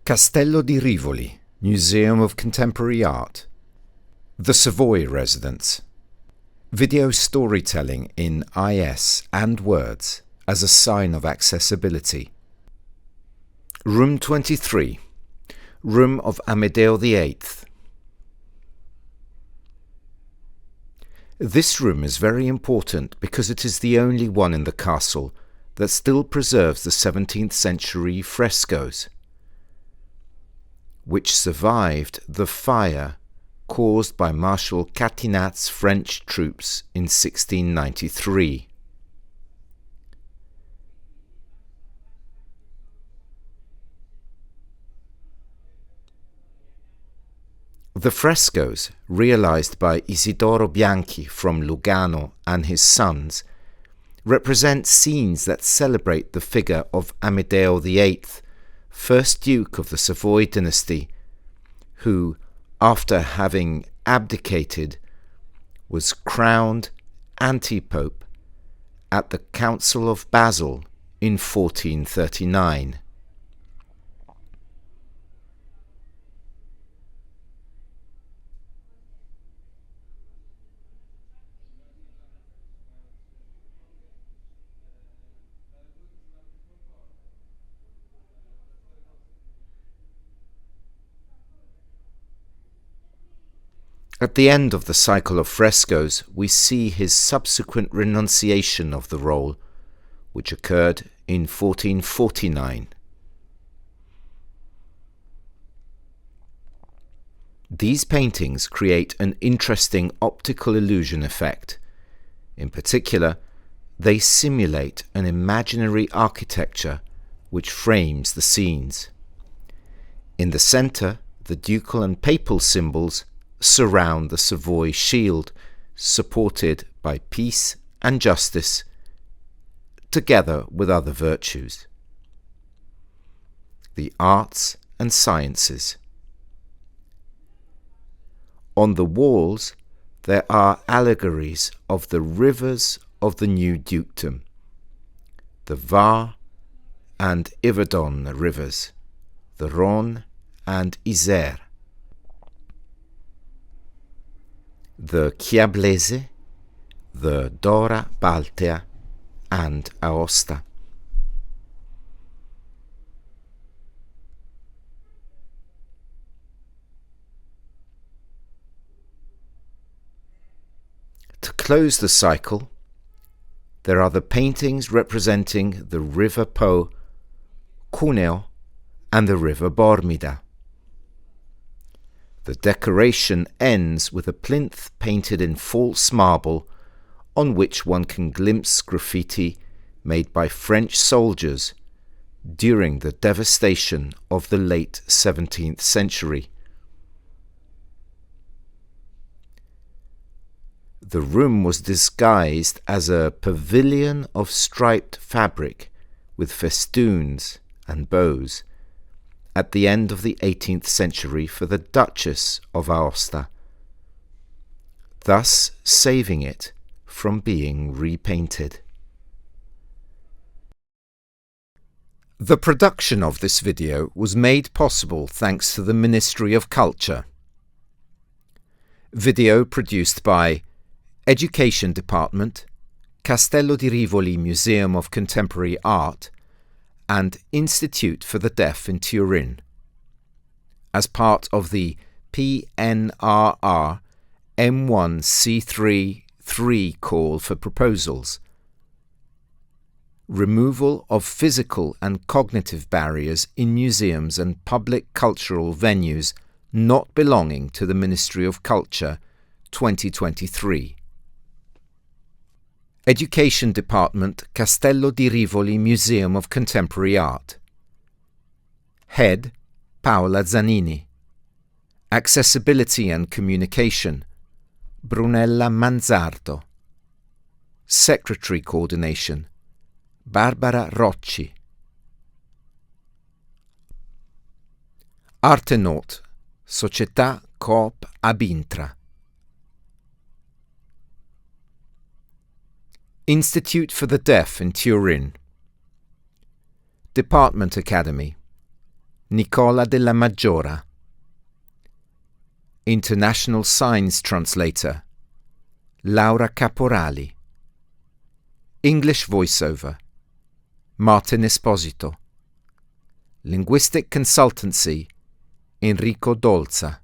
Castello di Rivoli, Museum of Contemporary Art. The Savoy Residence. Video storytelling in IS and words as a sign of accessibility. Room 23. Room of Amedeo VIII. This room is very important because it is the only one in the castle that still preserves the 17th century frescoes, which survived the fire caused by Marshal Catinat's French troops in 1693. The frescoes, realized by Isidoro Bianchi from Lugano and his sons, represent scenes that celebrate the figure of Amedeo VIII, first Duke of the Savoy dynasty, who, after having abdicated, was crowned anti-pope at the Council of Basel in 1439. At the end of the cycle of frescoes, we see his subsequent renunciation of the role, which occurred in 1449. These paintings create an interesting optical illusion effect. In particular, they simulate an imaginary architecture which frames the scenes. In the center, the ducal and papal symbols surround the Savoy shield, supported by peace and justice, together with other virtues. The arts and sciences. On the walls there are allegories of the rivers of the new dukedom, the Var and Yverdon rivers, the Rhône and Isère, the Chiablese, the Dora Baltea, and Aosta. To close the cycle, there are the paintings representing the River Po, Cuneo, and the River Bormida. The decoration ends with a plinth painted in false marble on which one can glimpse graffiti made by French soldiers during the devastation of the late 17th century. The room was disguised as a pavilion of striped fabric with festoons and bows at the end of the 18th century for the Duchess of Aosta, thus saving it from being repainted. The production of this video was made possible thanks to the Ministry of Culture. Video produced by Education Department, Castello di Rivoli Museum of Contemporary Art, and Institute for the Deaf in Turin, as part of the PNRR M1C3-3 Call for proposals. Removal of physical and cognitive barriers in museums and public cultural venues not belonging to the Ministry of Culture, 2023. Education Department, Castello di Rivoli Museum of Contemporary Art. Head, Paola Zanini. Accessibility and Communication, Brunella Manzardo. Secretary Coordination, Barbara Rocci. Artenaut, Società Coop Abintra. Institute for the Deaf in Turin. Department Academy. Nicola della Maggiora. International Signs Translator Laura Caporali. English Voiceover Martin Esposito. Linguistic Consultancy Enrico Dolza.